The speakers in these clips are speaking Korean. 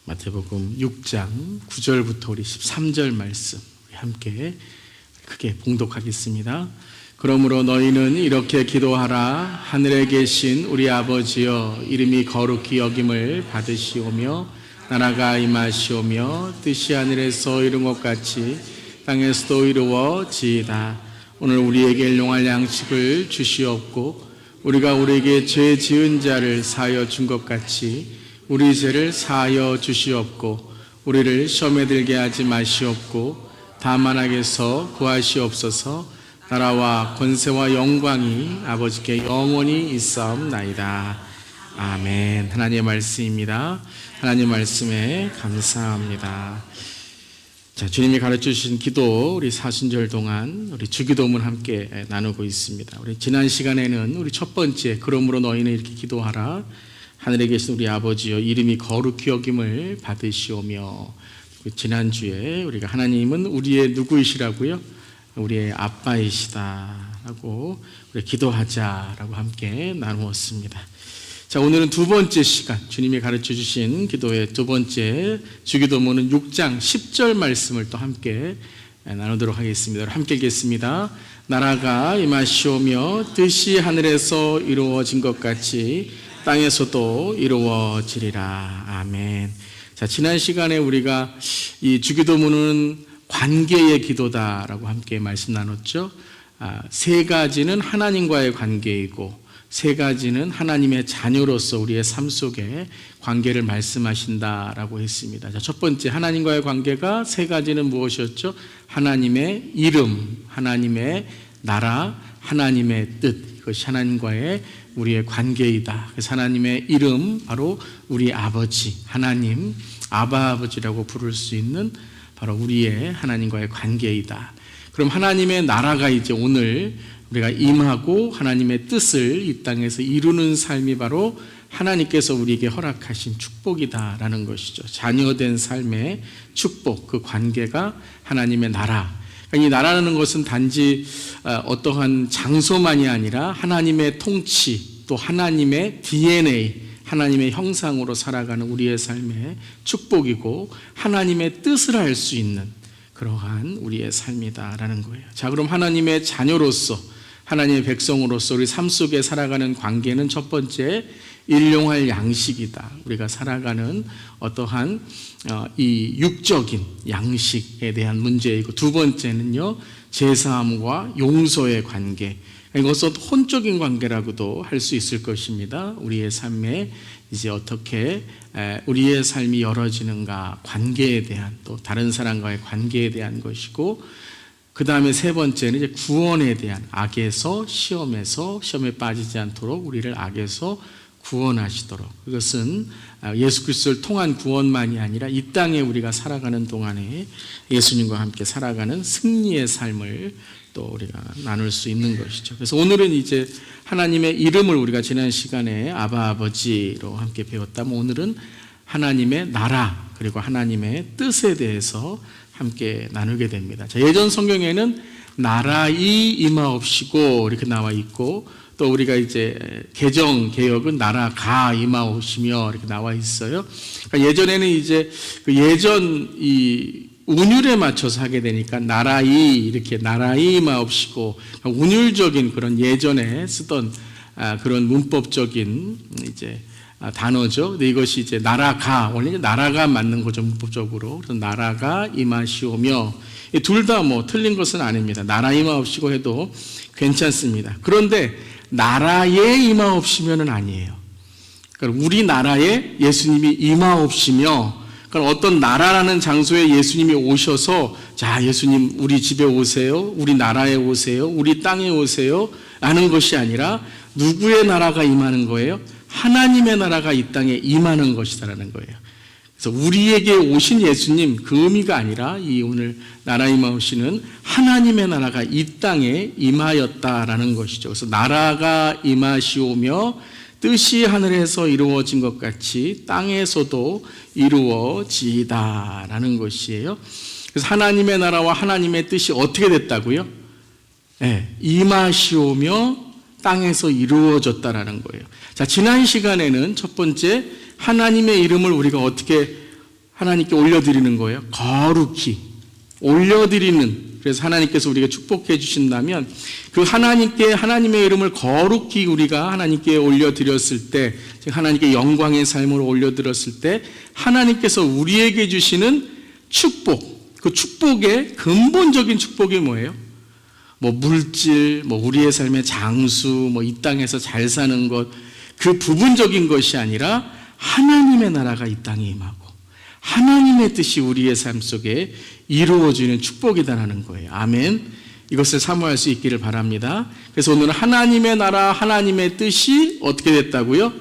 마태복음 6장 9절부터 우리 13절 말씀 우리 함께 크게 봉독하겠습니다. 그러므로 너희는 이렇게 기도하라. 하늘에 계신 우리 아버지여, 이름이 거룩히 여김을 받으시오며 나라가 임하시오며 뜻이 하늘에서 이룬 것 같이 땅에서도 이루어지이다. 오늘 우리에게 일용할 양식을 주시옵고 우리가 우리에게 죄 지은 자를 사하여 준 것 같이 우리 죄를 사하여 주시옵고 우리를 시험에 들게 하지 마시옵고 다만 악에서 구하시옵소서. 나라와 권세와 영광이 아버지께 영원히 있사옵나이다. 아멘. 하나님의 말씀입니다. 하나님의 말씀에 감사합니다. 자, 주님이 가르쳐 주신 기도 우리 사순절 동안 우리 주기도문 함께 나누고 있습니다. 우리 지난 시간에는 우리 첫 번째, 그러므로 너희는 이렇게 기도하라. 하늘에 계신 우리 아버지여, 이름이 거룩히 여김을 받으시오며, 지난주에 우리가 하나님은 우리의 누구이시라고요? 우리의 아빠이시다라고 우리 기도하자라고 함께 나누었습니다. 자, 오늘은 두 번째 시간, 주님이 가르쳐 주신 기도의 두 번째 주기도문은 6장 10절 말씀을 또 함께 나누도록 하겠습니다. 함께 읽겠습니다. 나라가 임하시오며 뜻이 하늘에서 이루어진 것 같이 땅에서도 이루어지리라. 아멘. 자, 지난 시간에 우리가 이 주기도문은 관계의 기도다라고 함께 말씀 나눴죠. 세 가지는 하나님과의 관계이고 세 가지는 하나님의 자녀로서 우리의 삶 속에 관계를 말씀하신다라고 했습니다. 자, 첫 번째 하나님과의 관계가 세 가지는 무엇이었죠? 하나님의 이름, 하나님의 나라, 하나님의 뜻. 이것이 하나님과의 우리의 관계이다. 그래서 하나님의 이름, 바로 우리 아버지, 하나님, 아바 아버지라고 부를 수 있는 바로 우리의 하나님과의 관계이다. 그럼 하나님의 나라가 이제 오늘 우리가 임하고 하나님의 뜻을 이 땅에서 이루는 삶이 바로 하나님께서 우리에게 허락하신 축복이다라는 것이죠. 자녀된 삶의 축복, 그 관계가 하나님의 나라. 이 나라라는 것은 단지 어떠한 장소만이 아니라 하나님의 통치, 또 하나님의 DNA, 하나님의 형상으로 살아가는 우리의 삶의 축복이고 하나님의 뜻을 알 수 있는 그러한 우리의 삶이다라는 거예요. 자, 그럼 하나님의 자녀로서, 하나님의 백성으로서 우리 삶 속에 살아가는 관계는 첫 번째, 일용할 양식이다. 우리가 살아가는 어떠한 이 육적인 양식에 대한 문제이고, 두 번째는요, 제사함과 용서의 관계. 이것은 혼적인 관계라고도 할 수 있을 것입니다. 우리의 삶에 이제 어떻게 우리의 삶이 열어지는가, 관계에 대한, 또 다른 사람과의 관계에 대한 것이고, 그 다음에 세 번째는 이제 구원에 대한, 악에서 시험에 빠지지 않도록 우리를 악에서 구원하시도록, 그것은 예수 그리스도를 통한 구원만이 아니라 이 땅에 우리가 살아가는 동안에 예수님과 함께 살아가는 승리의 삶을 또 우리가 나눌 수 있는 것이죠. 그래서 오늘은 이제 하나님의 이름을 우리가 지난 시간에 아바 아버지로 함께 배웠다면, 오늘은 하나님의 나라 그리고 하나님의 뜻에 대해서 함께 나누게 됩니다. 자, 예전 성경에는 나라이 임하옵시고 이렇게 나와 있고, 또 우리가 이제 개정개혁은 나라가 임하옵시며 이렇게 나와 있어요. 그러니까 예전에는 이제 그 예전 이 운율에 맞춰서 하게 되니까 나라이 이렇게 나라이 임하옵시고, 그러니까 운율적인 그런 예전에 쓰던 그런 문법적인 이제 단어죠. 근데 이것이 이제 나라가, 원래 나라가 맞는 거죠, 문법적으로. 그래서 나라가 임하시오며, 둘 다 뭐 틀린 것은 아닙니다. 나라 임하옵시고 해도 괜찮습니다. 그런데 나라에 임하옵시면은 아니에요. 그러니까 우리나라에 예수님이 임하옵시며, 그러니까 어떤 나라라는 장소에 예수님이 오셔서, 자, 예수님 우리 집에 오세요, 우리 나라에 오세요, 우리 땅에 오세요 라는 것이 아니라 누구의 나라가 임하는 거예요? 하나님의 나라가 이 땅에 임하는 것이다라는 거예요. 그래서 우리에게 오신 예수님, 그 의미가 아니라 이 오늘 나라 임하옵시는 하나님의 나라가 이 땅에 임하였다라는 것이죠. 그래서 나라가 임하시오며 뜻이 하늘에서 이루어진 것 같이 땅에서도 이루어지이다라는 것이에요. 그래서 하나님의 나라와 하나님의 뜻이 어떻게 됐다고요? 네, 임하시오며 땅에서 이루어졌다라는 거예요. 자, 지난 시간에는 첫 번째 하나님의 이름을 우리가 어떻게 하나님께 올려드리는 거예요. 거룩히 올려드리는. 그래서 하나님께서 우리가 축복해 주신다면 그 하나님께 하나님의 이름을 거룩히 우리가 하나님께 올려드렸을 때, 즉 하나님께 영광의 삶으로 올려드렸을 때 하나님께서 우리에게 주시는 축복, 그 축복의 근본적인 축복이 뭐예요? 뭐 물질, 뭐 우리의 삶의 장수, 뭐 이 땅에서 잘 사는 것, 그 부분적인 것이 아니라 하나님의 나라가 이 땅에 임하고 하나님의 뜻이 우리의 삶 속에 이루어지는 축복이다라는 거예요. 아멘. 이것을 사모할 수 있기를 바랍니다. 그래서 오늘은 하나님의 나라, 하나님의 뜻이 어떻게 됐다고요?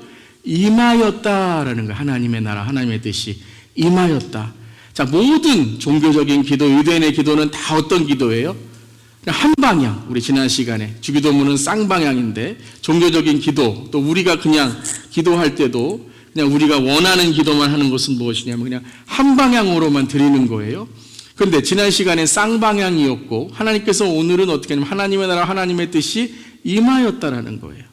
임하였다라는 거예요. 하나님의 나라, 하나님의 뜻이 임하였다. 자, 모든 종교적인 기도, 유대인의 기도는 다 어떤 기도예요? 한 방향. 우리 지난 시간에 주기도문은 쌍방향인데, 종교적인 기도, 또 우리가 그냥 기도할 때도 그냥 우리가 원하는 기도만 하는 것은 무엇이냐면 그냥 한 방향으로만 드리는 거예요. 그런데 지난 시간에 쌍방향이었고, 하나님께서 오늘은 어떻게 하냐면 하나님의 나라, 하나님의 뜻이 임하였다라는 거예요.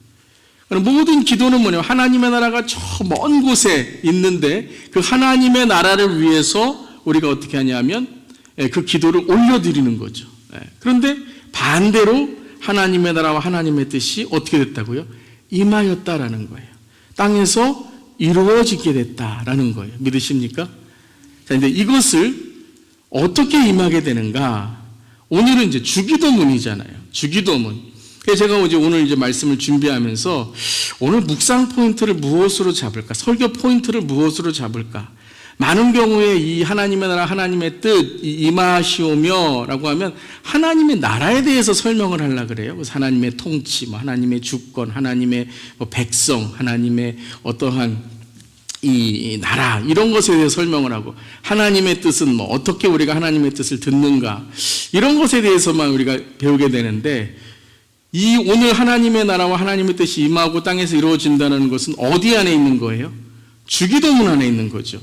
그럼 모든 기도는 뭐냐면 하나님의 나라가 저 먼 곳에 있는데 그 하나님의 나라를 위해서 우리가 어떻게 하냐면 그 기도를 올려드리는 거죠. 그런데 반대로 하나님의 나라와 하나님의 뜻이 어떻게 됐다고요? 임하였다라는 거예요. 땅에서 이루어지게 됐다라는 거예요. 믿으십니까? 자, 근데 이것을 어떻게 임하게 되는가? 오늘은 이제 주기도문이잖아요. 주기도문. 그래서 제가 오늘 말씀을 준비하면서 오늘 묵상 포인트를 무엇으로 잡을까? 설교 포인트를 무엇으로 잡을까? 많은 경우에 이 하나님의 나라, 하나님의 뜻, 임하시오며 라고 하면 하나님의 나라에 대해서 설명을 하려고 그래요. 그래서 하나님의 통치, 하나님의 주권, 하나님의 백성, 하나님의 어떠한 이 나라, 이런 것에 대해서 설명을 하고, 하나님의 뜻은 어떻게 우리가 하나님의 뜻을 듣는가, 이런 것에 대해서만 우리가 배우게 되는데, 이 오늘 하나님의 나라와 하나님의 뜻이 임하고 땅에서 이루어진다는 것은 어디 안에 있는 거예요? 주기도문 안에 있는 거죠.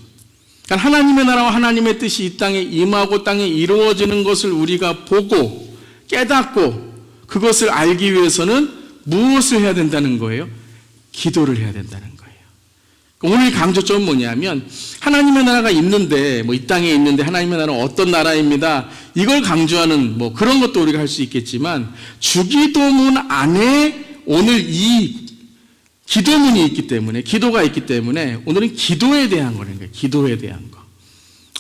그러니까 하나님의 나라와 하나님의 뜻이 이 땅에 임하고 땅에 이루어지는 것을 우리가 보고 깨닫고 그것을 알기 위해서는 무엇을 해야 된다는 거예요? 기도를 해야 된다는 거예요. 오늘 강조점은 뭐냐면 하나님의 나라가 있는데 이 땅에 있는데 하나님의 나라는 어떤 나라입니다. 이걸 강조하는 그런 것도 우리가 할 수 있겠지만 주기도문 안에 오늘 이 기도문이 있기 때문에, 기도가 있기 때문에 오늘은 기도에 대한 거라는 거예요. 기도에 대한 거.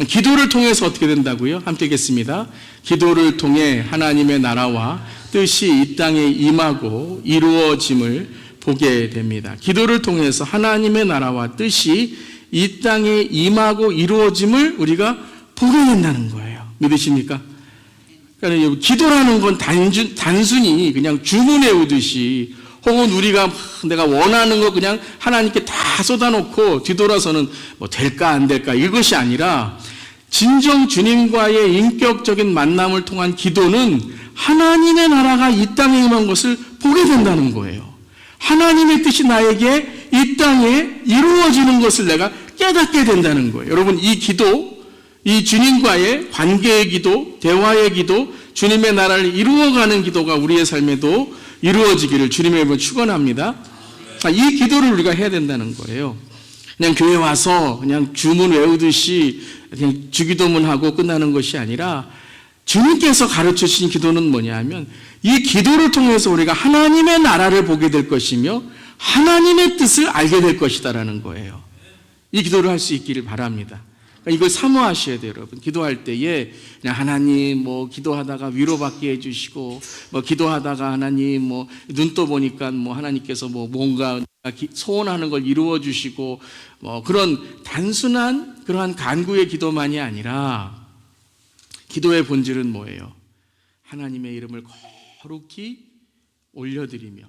기도를 통해서 어떻게 된다고요? 함께 읽겠습니다. 기도를 통해 하나님의 나라와 뜻이 이 땅에 임하고 이루어짐을 보게 됩니다. 기도를 통해서 하나님의 나라와 뜻이 이 땅에 임하고 이루어짐을 우리가 보게 된다는 거예요. 믿으십니까? 그러니까 기도라는 건 단순히 그냥 주문 외우듯이, 혹은 우리가 내가 원하는 거 그냥 하나님께 다 쏟아놓고 뒤돌아서는 될까 안 될까 이것이 아니라, 진정 주님과의 인격적인 만남을 통한 기도는 하나님의 나라가 이 땅에 임한 것을 보게 된다는 거예요. 하나님의 뜻이 나에게 이 땅에 이루어지는 것을 내가 깨닫게 된다는 거예요. 여러분, 이 기도, 이 주님과의 관계의 기도, 대화의 기도, 주님의 나라를 이루어가는 기도가 우리의 삶에도 이루어지기를 주님의 이름으로 축원합니다. 이 기도를 우리가 해야 된다는 거예요. 그냥 교회 와서 그냥 주문 외우듯이 그냥 주기도문하고 끝나는 것이 아니라, 주님께서 가르쳐 주신 기도는 뭐냐면 이 기도를 통해서 우리가 하나님의 나라를 보게 될 것이며 하나님의 뜻을 알게 될 것이다라는 거예요. 이 기도를 할 수 있기를 바랍니다. 이걸 사모하셔야 돼요, 여러분. 기도할 때에 그냥 하나님 기도하다가 위로받게 해주시고, 기도하다가 하나님 눈 떠 보니까 하나님께서 뭔가 소원하는 걸 이루어 주시고, 그런 단순한 그러한 간구의 기도만이 아니라, 기도의 본질은 뭐예요? 하나님의 이름을 거룩히 올려드리며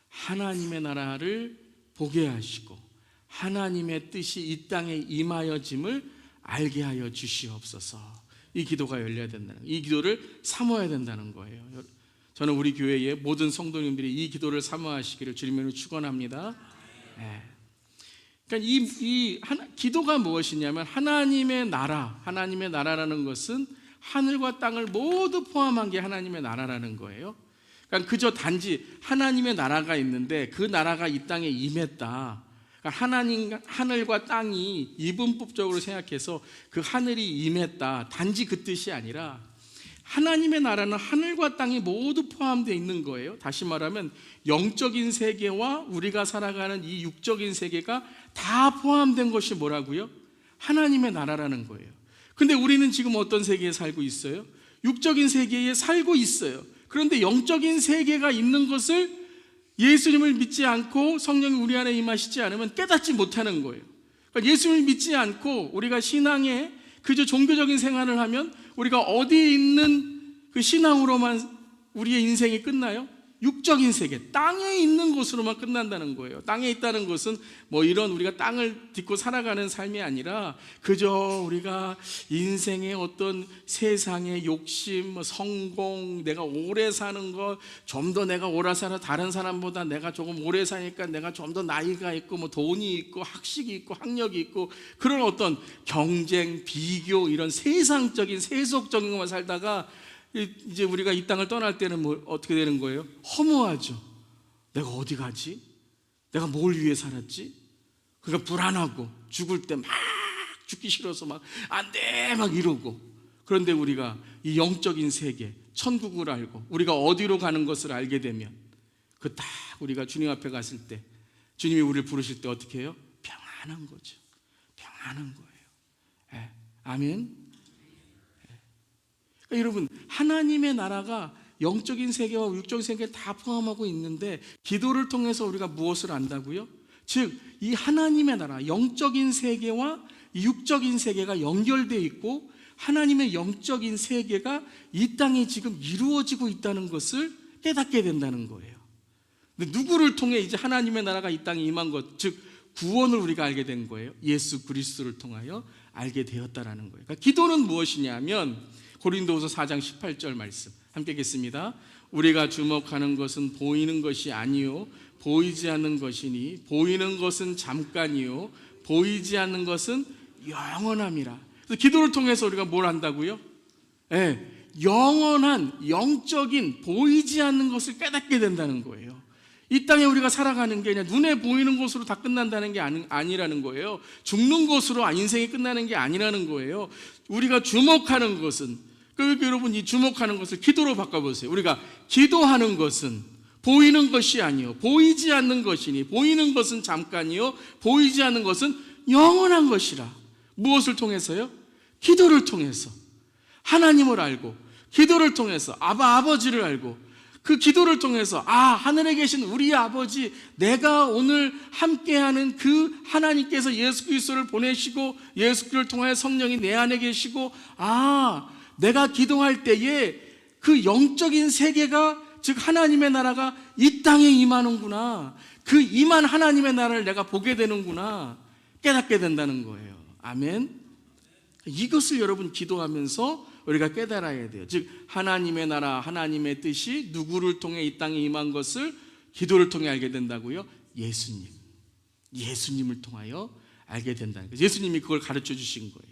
하나님의 나라를 보게 하시고 하나님의 뜻이 이 땅에 임하여짐을 알게 하여 주시옵소서. 이 기도가 열려야 된다는, 이 기도를 사모해야 된다는 거예요. 저는 우리 교회의 모든 성도님들이 이 기도를 사모하시기를 주님으로 축원합니다. 네. 그러니까 이 기도가 무엇이냐면 하나님의 나라라는 것은 하늘과 땅을 모두 포함한 게 하나님의 나라라는 거예요. 그러니까 그저 단지 하나님의 나라가 있는데 그 나라가 이 땅에 임했다. 그러니까 하나님, 하늘과 땅이 이분법적으로 생각해서 그 하늘이 임했다, 단지 그 뜻이 아니라 하나님의 나라는 하늘과 땅이 모두 포함되어 있는 거예요. 다시 말하면 영적인 세계와 우리가 살아가는 이 육적인 세계가 다 포함된 것이 뭐라고요? 하나님의 나라라는 거예요. 근데 우리는 지금 어떤 세계에 살고 있어요? 육적인 세계에 살고 있어요. 그런데 영적인 세계가 있는 것을 예수님을 믿지 않고 성령이 우리 안에 임하시지 않으면 깨닫지 못하는 거예요. 그러니까 예수님을 믿지 않고 우리가 신앙에 그저 종교적인 생활을 하면 우리가 어디에 있는 그 신앙으로만 우리의 인생이 끝나요? 육적인 세계, 땅에 있는 곳으로만 끝난다는 거예요. 땅에 있다는 것은 뭐 이런 우리가 땅을 딛고 살아가는 삶이 아니라 그저 우리가 인생의 어떤 세상의 욕심, 성공, 내가 오래 사는 것, 좀 더 내가 오래 살아 다른 사람보다 내가 조금 오래 사니까 내가 좀 더 나이가 있고 뭐 돈이 있고 학식이 있고 학력이 있고 그런 어떤 경쟁, 비교 이런 세상적인 세속적인 것만 살다가 이제 우리가 이 땅을 떠날 때는 뭐 어떻게 되는 거예요? 허무하죠. 내가 어디 가지? 내가 뭘 위해 살았지? 그러니까 불안하고 죽을 때 막 죽기 싫어서 막 안 돼 막 이러고. 그런데 우리가 이 영적인 세계, 천국을 알고 우리가 어디로 가는 것을 알게 되면 그 딱 우리가 주님 앞에 갔을 때 주님이 우리를 부르실 때 어떻게 해요? 평안한 거죠. 평안한 거예요. 예. 아멘. 여러분, 하나님의 나라가 영적인 세계와 육적인 세계를 다 포함하고 있는데 기도를 통해서 우리가 무엇을 안다고요? 즉, 이 하나님의 나라, 영적인 세계와 육적인 세계가 연결되어 있고 하나님의 영적인 세계가 이 땅에 지금 이루어지고 있다는 것을 깨닫게 된다는 거예요. 근데 누구를 통해 이제 하나님의 나라가 이 땅에 임한 것, 즉 구원을 우리가 알게 된 거예요. 예수 그리스도를 통하여 알게 되었다라는 거예요. 그러니까 기도는 무엇이냐면 고린도후서 4장 18절 말씀 함께 읽겠습니다. 우리가 주목하는 것은 보이는 것이 아니요 보이지 않는 것이니 보이는 것은 잠깐이요 보이지 않는 것은 영원함이라. 그래서 기도를 통해서 우리가 뭘 한다고요? 영원한 영적인 보이지 않는 것을 깨닫게 된다는 거예요. 이 땅에 우리가 살아가는 게 그냥 눈에 보이는 것으로 다 끝난다는 게 아니라는 거예요. 죽는 것으로 인생이 끝나는 게 아니라는 거예요. 우리가 주목하는 것은, 그러니까 여러분 이 주목하는 것을 기도로 바꿔보세요. 우리가 기도하는 것은 보이는 것이 아니요 보이지 않는 것이니 보이는 것은 잠깐이요 보이지 않는 것은 영원한 것이라. 무엇을 통해서요? 기도를 통해서 하나님을 알고 기도를 통해서 아버지를 알고 그 기도를 통해서 하늘에 계신 우리 아버지, 내가 오늘 함께하는 그 하나님께서 예수 그리스도를 보내시고 예수 그리스도를 통하여 성령이 내 안에 계시고 내가 기도할 때에 그 영적인 세계가 즉 하나님의 나라가 이 땅에 임하는구나. 그 임한 하나님의 나라를 내가 보게 되는구나. 깨닫게 된다는 거예요. 아멘. 이것을 여러분 기도하면서 우리가 깨달아야 돼요. 즉 하나님의 나라, 하나님의 뜻이 누구를 통해 이 땅에 임한 것을 기도를 통해 알게 된다고요? 예수님을 통하여 알게 된다는 거예요. 예수님이 그걸 가르쳐 주신 거예요.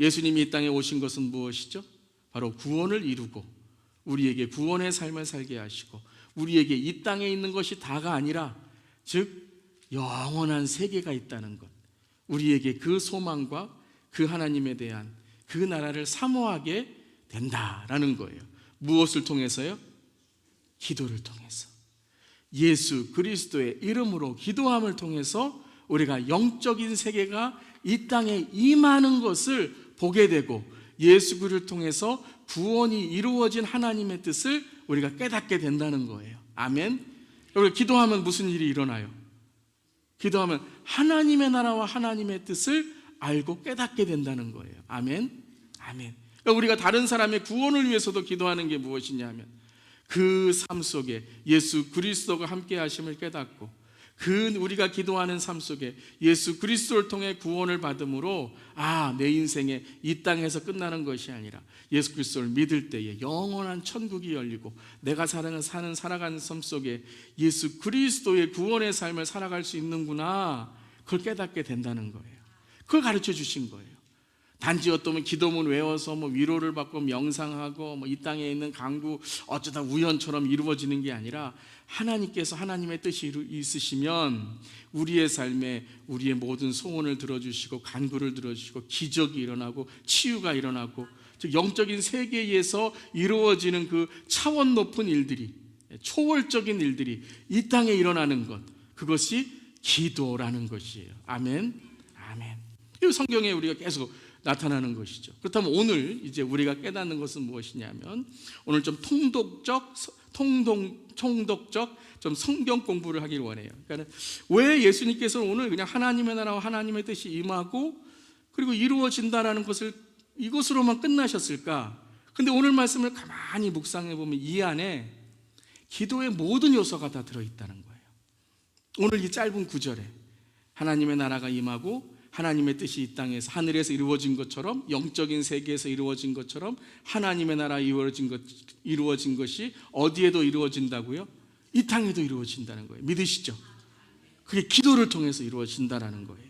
예수님이 이 땅에 오신 것은 무엇이죠? 바로 구원을 이루고 우리에게 구원의 삶을 살게 하시고 우리에게 이 땅에 있는 것이 다가 아니라 즉 영원한 세계가 있다는 것, 우리에게 그 소망과 그 하나님에 대한 그 나라를 사모하게 된다라는 거예요. 무엇을 통해서요? 기도를 통해서. 예수 그리스도의 이름으로 기도함을 통해서 우리가 영적인 세계가 이 땅에 임하는 것을 보게 되고 예수 그리스도를 통해서 구원이 이루어진 하나님의 뜻을 우리가 깨닫게 된다는 거예요. 아멘. 여러분 기도하면 무슨 일이 일어나요? 기도하면 하나님의 나라와 하나님의 뜻을 알고 깨닫게 된다는 거예요. 아멘. 아멘. 그러니까 우리가 다른 사람의 구원을 위해서도 기도하는 게 무엇이냐 하면 그 삶 속에 예수 그리스도가 함께 하심을 깨닫고 우리가 기도하는 삶 속에 예수 그리스도를 통해 구원을 받음으로 내 인생에 이 땅에서 끝나는 것이 아니라 예수 그리스도를 믿을 때에 영원한 천국이 열리고 내가 살아가는 삶 속에 예수 그리스도의 구원의 삶을 살아갈 수 있는구나, 그걸 깨닫게 된다는 거예요. 그걸 가르쳐 주신 거예요. 단지 어떠면 기도문 외워서 위로를 받고 명상하고 이 땅에 있는 강구 어쩌다 우연처럼 이루어지는 게 아니라 하나님께서 하나님의 뜻이 있으시면 우리의 삶에 우리의 모든 소원을 들어주시고 간구를 들어주시고 기적이 일어나고 치유가 일어나고, 즉 영적인 세계에서 이루어지는 그 차원 높은 일들이, 초월적인 일들이 이 땅에 일어나는 것, 그것이 기도라는 것이에요. 아멘. 아멘. 이 성경에 우리가 계속 나타나는 것이죠. 그렇다면 오늘 이제 우리가 깨닫는 것은 무엇이냐면, 오늘 좀 총독적 좀 성경 공부를 하길 원해요. 그러니까 왜 예수님께서는 오늘 그냥 하나님의 나라와 하나님의 뜻이 임하고 그리고 이루어진다라는 것을 이것으로만 끝나셨을까? 근데 오늘 말씀을 가만히 묵상해 보면 이 안에 기도의 모든 요소가 다 들어있다는 거예요. 오늘 이 짧은 구절에 하나님의 나라가 임하고 하나님의 뜻이 이 땅에서 하늘에서 이루어진 것처럼, 영적인 세계에서 이루어진 것처럼 하나님의 나라 이루어진 것이 어디에도 이루어진다고요? 이 땅에도 이루어진다는 거예요. 믿으시죠? 그게 기도를 통해서 이루어진다는 거예요.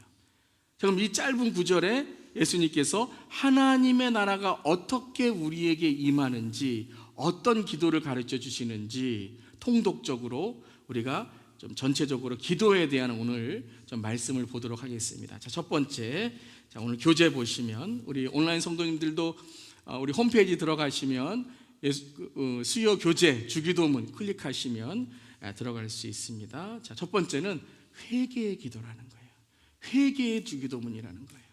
자, 그럼 이 짧은 구절에 예수님께서 하나님의 나라가 어떻게 우리에게 임하는지, 어떤 기도를 가르쳐 주시는지 통독적으로 우리가 좀 전체적으로 기도에 대한 오늘 좀 말씀을 보도록 하겠습니다. 자, 첫 번째, 자, 오늘 교재 보시면 우리 온라인 성도님들도 우리 홈페이지 들어가시면 수요 교재 주기도문 클릭하시면 들어갈 수 있습니다. 자, 첫 번째는 회개의 기도라는 거예요. 회개의 주기도문이라는 거예요.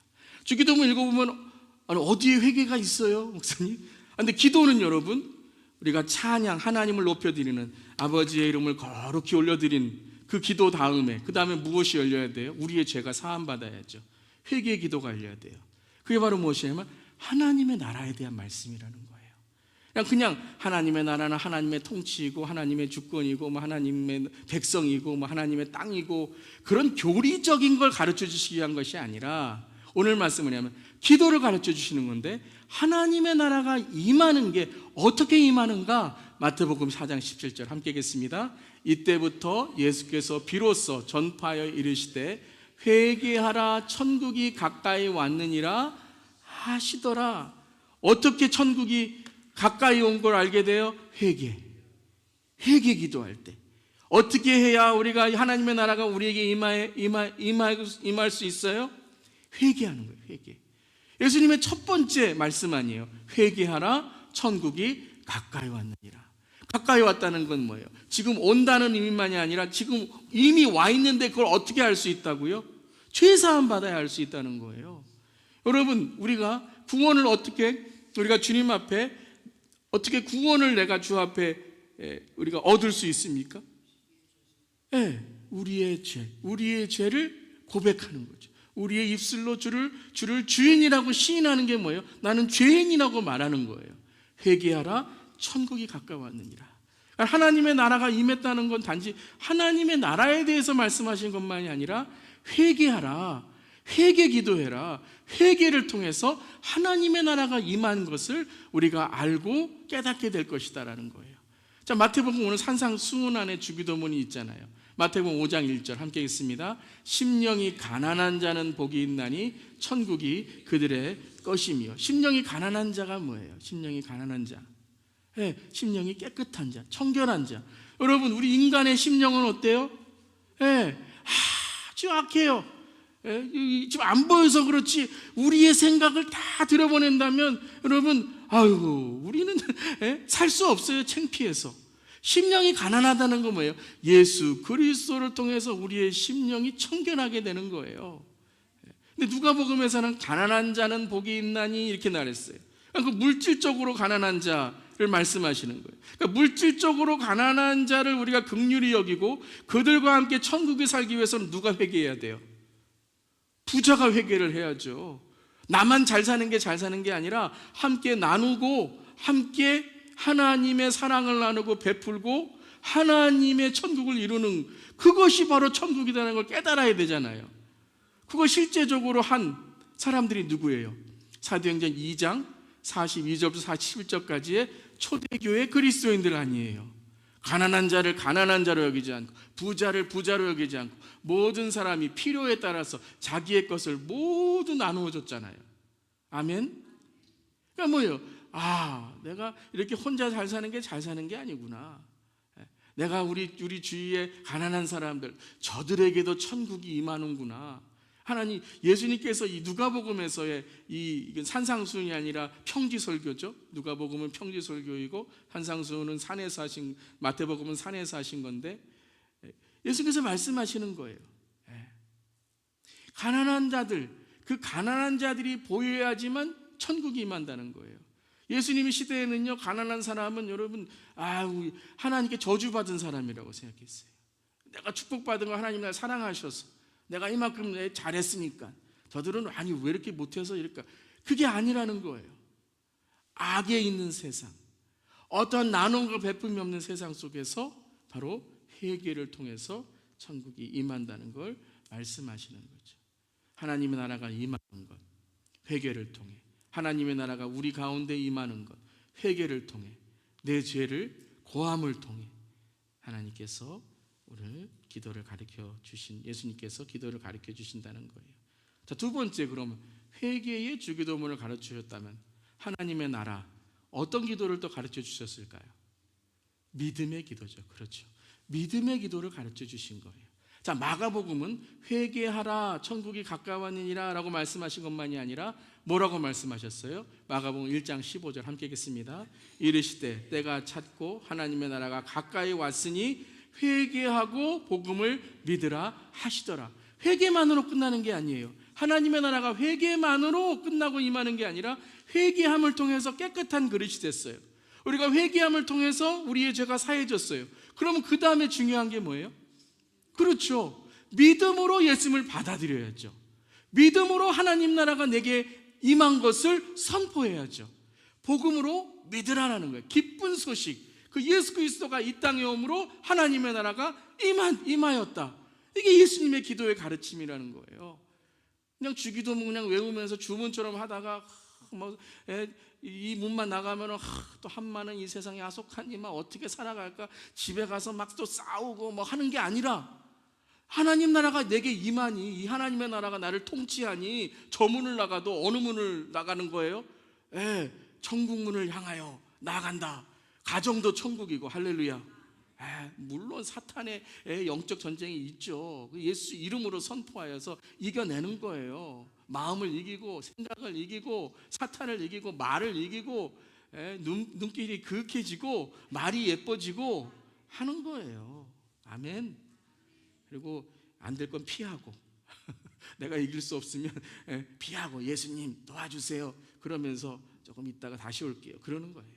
주기도문 읽어보면 어디에 회개가 있어요, 목사님? 근데 기도는 여러분, 우리가 찬양, 하나님을 높여드리는 아버지의 이름을 거룩히 올려드린 그 기도 다음에, 그 다음에 무엇이 열려야 돼요? 우리의 죄가 사함받아야죠. 회개의 기도가 열려야 돼요. 그게 바로 무엇이냐면 하나님의 나라에 대한 말씀이라는 거예요. 그냥 하나님의 나라는 하나님의 통치이고 하나님의 주권이고 하나님의 백성이고 하나님의 땅이고 그런 교리적인 걸 가르쳐 주시기 위한 것이 아니라, 오늘 말씀은 뭐냐면 기도를 가르쳐 주시는 건데, 하나님의 나라가 임하는 게 어떻게 임하는가? 마태복음 4장 17절 함께 읽겠습니다. 이때부터 예수께서 비로소 전파하여 이르시되 회개하라, 천국이 가까이 왔느니라 하시더라. 어떻게 천국이 가까이 온 걸 알게 돼요? 회개 기도할 때. 어떻게 해야 우리가 하나님의 나라가 우리에게 임할 수 있어요? 회개하는 거예요. 회개. 예수님의 첫 번째 말씀 아니에요? 회개하라, 천국이 가까이 왔느니라. 가까이 왔다는 건 뭐예요? 지금 온다는 의미만이 아니라 지금 이미 와 있는데 그걸 어떻게 할 수 있다고요? 죄사함 받아야 할 수 있다는 거예요. 여러분, 우리가 구원을 어떻게, 우리가 주님 앞에 어떻게 구원을 내가 주 앞에 우리가 얻을 수 있습니까? 우리의 죄를 고백하는 거죠. 우리의 입술로 주를 주인이라고 시인하는 게 뭐예요? 나는 죄인이라고 말하는 거예요. 회개하라, 천국이 가까웠느니라. 하나님의 나라가 임했다는 건 단지 하나님의 나라에 대해서 말씀하신 것만이 아니라 회개하라, 회개 기도해라, 회개를 통해서 하나님의 나라가 임한 것을 우리가 알고 깨닫게 될 것이다라는 거예요. 자, 마태복음 오늘 산상수훈안에 주기도문이 있잖아요. 마태복음 5장 1절 함께 읽습니다. 심령이 가난한 자는 복이 있나니 천국이 그들의 것이며. 심령이 가난한 자가 뭐예요? 심령이 가난한 자, 심령이 깨끗한 자, 청결한 자. 여러분, 우리 인간의 심령은 어때요? 아주 악해요. 지금 안 보여서 그렇지 우리의 생각을 다 들여보낸다면 여러분, 우리는 살 수 없어요. 창피해서. 심령이 가난하다는 건 뭐예요? 예수 그리스도를 통해서 우리의 심령이 청결하게 되는 거예요. 근데 누가복음에서는 가난한 자는 복이 있나니 이렇게 말했어요. 그러니까 물질적으로 가난한 자를 말씀하시는 거예요. 그러니까 물질적으로 가난한 자를 우리가 긍휼히 여기고 그들과 함께 천국에 살기 위해서는 누가 회개해야 돼요? 부자가 회개를 해야죠. 나만 잘 사는 게 아니라 함께 나누고 함께 하나님의 사랑을 나누고 베풀고 하나님의 천국을 이루는, 그것이 바로 천국이라는 걸 깨달아야 되잖아요. 그거 실제적으로 한 사람들이 누구예요? 사도행전 2장 42절부터 47절까지의 초대교회 그리스도인들 아니에요. 가난한 자를 가난한 자로 여기지 않고 부자를 부자로 여기지 않고 모든 사람이 필요에 따라서 자기의 것을 모두 나누어 줬잖아요. 아멘. 그러니까 뭐예요? 내가 이렇게 혼자 잘 사는 게 잘 사는 게 아니구나. 내가 우리 주위에 가난한 사람들, 저들에게도 천국이 임하는구나. 하나님, 예수님께서 이 누가복음에서의 이건 산상수훈이 아니라 평지설교죠. 누가복음은 평지설교이고 산상수훈은 산에서 하신, 마태복음은 산에서 하신 건데, 예수님께서 말씀하시는 거예요. 가난한 자들, 그 가난한 자들이 보여야지만 천국이 임한다는 거예요. 예수님의 시대에는요, 가난한 사람은 여러분, 하나님께 저주받은 사람이라고 생각했어요. 내가 축복받은 거 하나님 날 사랑하셔서, 내가 이만큼 잘했으니까, 저들은 왜 이렇게 못해서 이럴까? 그게 아니라는 거예요. 악에 있는 세상, 어떤 나눔과 베품이 없는 세상 속에서 바로 회개를 통해서 천국이 임한다는 걸 말씀하시는 거죠. 하나님의 나라가 임하는 것, 회개를 통해. 하나님의 나라가 우리 가운데 임하는 것, 회개를 통해. 내 죄를 고함을 통해 하나님께서 오늘 기도를 가르쳐 주신, 예수님께서 기도를 가르쳐 주신다는 거예요. 자, 두 번째, 그러면 회개의 주기도문을 가르쳐 주셨다면 하나님의 나라, 어떤 기도를 또 가르쳐 주셨을까요? 믿음의 기도죠. 그렇죠. 믿음의 기도를 가르쳐 주신 거예요. 자, 마가복음은 회개하라 천국이 가까웠느니라 라고 말씀하신 것만이 아니라 뭐라고 말씀하셨어요? 마가복음 1장 15절 함께 읽겠습니다. 이르시되 때가 찼고 하나님의 나라가 가까이 왔으니 회개하고 복음을 믿으라 하시더라. 회개만으로 끝나는 게 아니에요. 하나님의 나라가 회개만으로 끝나고 임하는 게 아니라 회개함을 통해서 깨끗한 그릇이 됐어요. 우리가 회개함을 통해서 우리의 죄가 사해졌어요. 그러면 그 다음에 중요한 게 뭐예요? 그렇죠. 믿음으로 예수님을 받아들여야죠. 믿음으로 하나님 나라가 내게 임한 것을 선포해야죠. 복음으로 믿으라는 거예요. 기쁜 소식. 그 예수 그리스도가 이 땅에 오므로 하나님의 나라가 임하였다. 이게 예수님의 기도의 가르침이라는 거예요. 그냥 주기도문 그냥 외우면서 주문처럼 하다가 이 문만 나가면 또 한마는 이 세상에 하속하니만 어떻게 살아갈까, 집에 가서 막 또 싸우고 하는 게 아니라 하나님 나라가 내게 임하니, 이 하나님의 나라가 나를 통치하니 저 문을 나가도 어느 문을 나가는 거예요? 천국 문을 향하여 나아간다. 가정도 천국이고, 할렐루야. 물론 사탄의 영적 전쟁이 있죠. 예수 이름으로 선포하여서 이겨내는 거예요. 마음을 이기고, 생각을 이기고, 사탄을 이기고, 말을 이기고, 눈길이 그윽해지고, 말이 예뻐지고 하는 거예요. 아멘. 그리고 안 될 건 피하고 내가 이길 수 없으면 피하고, 예수님 도와주세요 그러면서 조금 있다가 다시 올게요 그러는 거예요.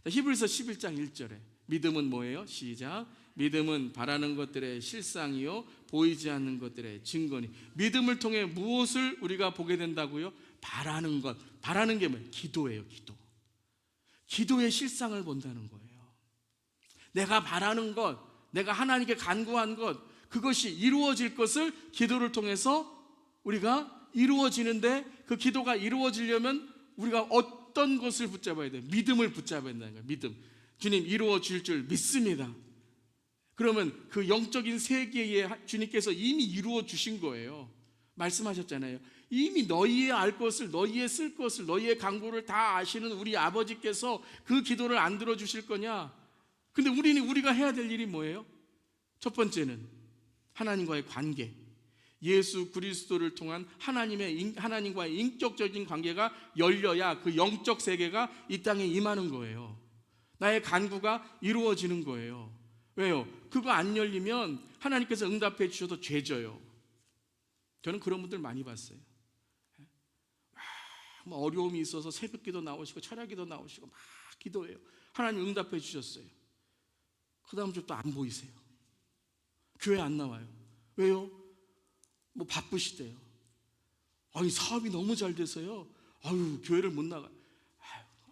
히브리서 11장 1절에 믿음은 뭐예요? 시작. 믿음은 바라는 것들의 실상이요 보이지 않는 것들의 증거니. 믿음을 통해 무엇을 우리가 보게 된다고요? 바라는 것. 바라는 게 뭐예요? 기도예요. 기도의 실상을 본다는 거예요. 내가 바라는 것, 내가 하나님께 간구한 것, 그것이 이루어질 것을 기도를 통해서 우리가 이루어지는데, 그 기도가 이루어지려면 우리가 어떤 것을 붙잡아야 돼요? 믿음을 붙잡아야 된다는 거예요. 믿음. 주님 이루어질 줄 믿습니다. 그러면 그 영적인 세계에 주님께서 이미 이루어 주신 거예요. 말씀하셨잖아요. 이미 너희의 알 것을, 너희의 쓸 것을, 너희의 간구를 다 아시는 우리 아버지께서 그 기도를 안 들어주실 거냐? 근데 우리가 해야 될 일이 뭐예요? 첫 번째는 하나님과의 관계, 예수 그리스도를 통한 하나님과의 인격적인 관계가 열려야 그 영적 세계가 이 땅에 임하는 거예요. 나의 간구가 이루어지는 거예요. 왜요? 그거 안 열리면 하나님께서 응답해 주셔도 죄져요. 저는 그런 분들 많이 봤어요. 어려움이 있어서 새벽기도 나오시고 철야기도 나오시고 막 기도해요. 하나님 응답해 주셨어요. 그 다음 주 또 안 보이세요. 교회 안 나와요. 왜요? 바쁘시대요. 사업이 너무 잘 돼서요. 교회를 못 나가요.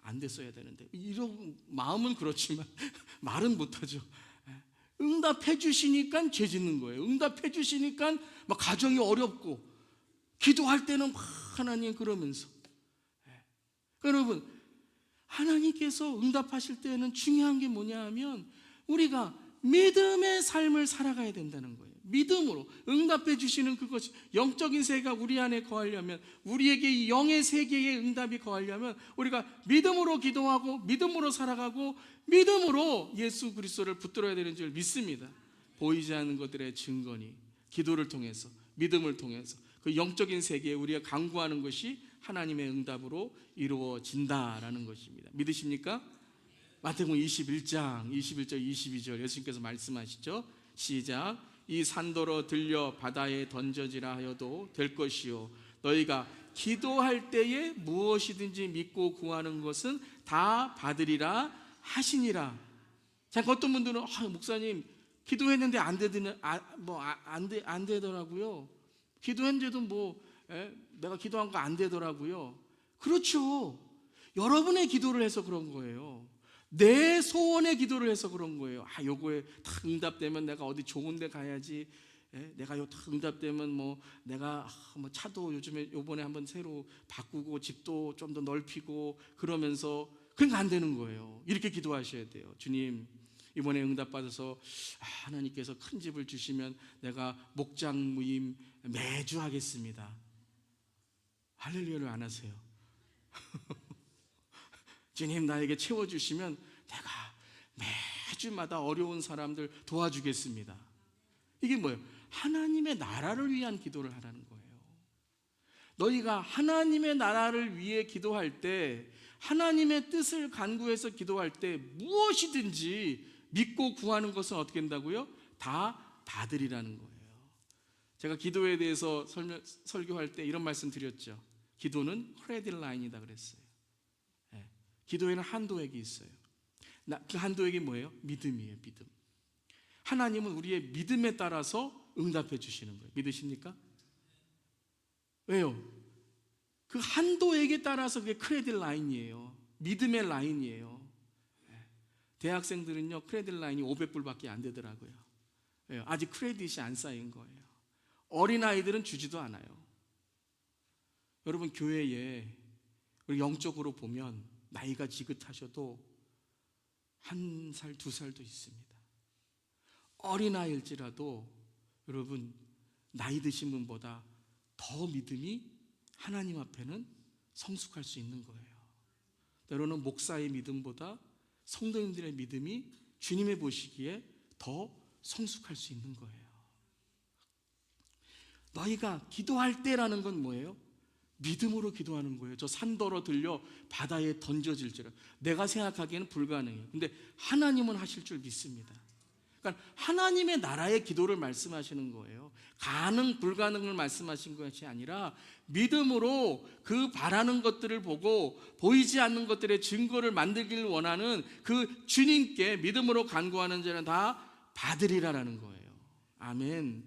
안 됐어야 되는데. 이런 마음은 그렇지만 말은 못하죠. 응답해 주시니까 죄 짓는 거예요. 응답해 주시니까 막 가정이 어렵고, 기도할 때는 막 하나님 그러면서. 여러분, 하나님께서 응답하실 때는 중요한 게 뭐냐 하면 우리가 믿음의 삶을 살아가야 된다는 거예요. 믿음으로 응답해 주시는 그것이 영적인 세계가 우리 안에 거하려면, 우리에게 이 영의 세계의 응답이 거하려면 우리가 믿음으로 기도하고 믿음으로 살아가고 믿음으로 예수 그리스도를 붙들어야 되는 줄 믿습니다. 보이지 않는 것들의 증거니 기도를 통해서, 믿음을 통해서 그 영적인 세계에 우리가 간구하는 것이 하나님의 응답으로 이루어진다라는 것입니다. 믿으십니까? 마태복음 21장 21절 22절 예수님께서 말씀하시죠. 시작. 이 산더러 들려 바다에 던져지라 하여도 될 것이요 너희가 기도할 때에 무엇이든지 믿고 구하는 것은 다 받으리라 하시니라. 자, 어떤 분들은 목사님 기도했는데 안 되더라고요. 기도했는데도 내가 기도한 거 안 되더라고요. 그렇죠. 여러분의 기도를 해서 그런 거예요. 내 소원의 기도를 해서 그런 거예요. 요거에 다 응답되면 내가 어디 좋은 데 가야지. 내가 요 응답되면 내가 차도 요번에 한번 새로 바꾸고 집도 좀 더 넓히고 그러면서 그러니까 안 되는 거예요. 이렇게 기도하셔야 돼요. 주님, 이번에 응답받아서 하나님께서 큰 집을 주시면 내가 목장 모임 매주 하겠습니다. 할렐루야를 안 하세요. 주님, 나에게 채워주시면 내가 매주마다 어려운 사람들 도와주겠습니다. 이게 뭐예요? 하나님의 나라를 위한 기도를 하라는 거예요. 너희가 하나님의 나라를 위해 기도할 때, 하나님의 뜻을 간구해서 기도할 때 무엇이든지 믿고 구하는 것은 어떻게 된다고요? 다 받으리라는 거예요. 제가 기도에 대해서 설교할 때 이런 말씀 드렸죠. 기도는 크레딧 라인이다 그랬어요. 기도에는 한도액이 있어요. 그 한도액이 뭐예요? 믿음이에요. 믿음. 하나님은 우리의 믿음에 따라서 응답해 주시는 거예요. 믿으십니까? 왜요? 그 한도액에 따라서 그게 크레딧 라인이에요. 믿음의 라인이에요. 대학생들은요, 크레딧 라인이 500불밖에 안 되더라고요. 아직 크레딧이 안 쌓인 거예요. 어린아이들은 주지도 않아요. 여러분, 교회에 우리 영적으로 보면 나이가 지긋하셔도 1살, 2살도 있습니다. 어린아이일지라도 여러분, 나이 드신 분보다 더 믿음이 하나님 앞에는 성숙할 수 있는 거예요. 때로는 목사의 믿음보다 성도님들의 믿음이 주님의 보시기에 더 성숙할 수 있는 거예요. 너희가 기도할 때라는 건 뭐예요? 믿음으로 기도하는 거예요. 저 산더러 들려 바다에 던져질지라. 내가 생각하기에는 불가능해요. 근데 하나님은 하실 줄 믿습니다. 그러니까 하나님의 나라의 기도를 말씀하시는 거예요. 가능 불가능을 말씀하신 것이 아니라 믿음으로 그 바라는 것들을 보고 보이지 않는 것들의 증거를 만들기를 원하는 그 주님께 믿음으로 간구하는 자는 다 받으리라라는 거예요. 아멘.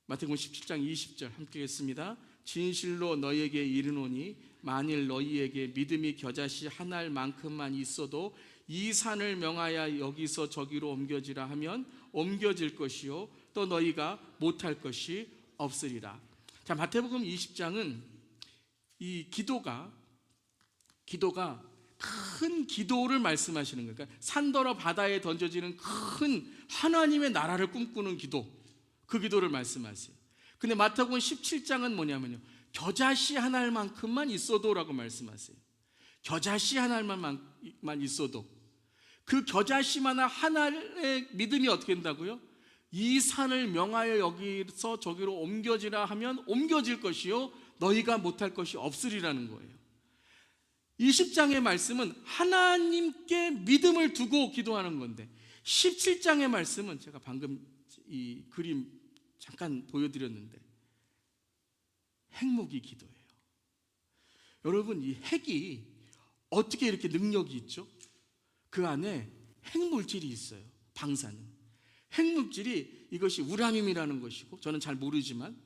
마태복음 17장 20절 함께 읽겠습니다. 진실로 너희에게 이르노니 만일 너희에게 믿음이 겨자씨 한 알만큼만 있어도 이 산을 명하여 여기서 저기로 옮겨지라 하면 옮겨질 것이요 또 너희가 못할 것이 없으리라. 자, 마태복음 20장은 이 기도가 큰 기도를 말씀하시는 거예요. 그러니까 산더러 바다에 던져지는 큰 하나님의 나라를 꿈꾸는 기도, 그 기도를 말씀하세요. 근데 마태복음 17장은 뭐냐면요, 겨자씨 한 알만큼만 있어도라고 말씀하세요. 겨자씨 한 알만 있어도 그 겨자씨만 한 알의 믿음이 어떻게 된다고요? 이 산을 명하여 여기서 저기로 옮겨지라 하면 옮겨질 것이요 너희가 못할 것이 없으리라는 거예요. 20장의 말씀은 하나님께 믿음을 두고 기도하는 건데 17장의 말씀은 제가 방금 이 그림 잠깐 보여드렸는데 핵무기 기도예요. 여러분, 이 핵이 어떻게 이렇게 능력이 있죠? 그 안에 핵물질이 있어요. 방사능. 핵물질이 이것이 우라늄이라는 것이고, 저는 잘 모르지만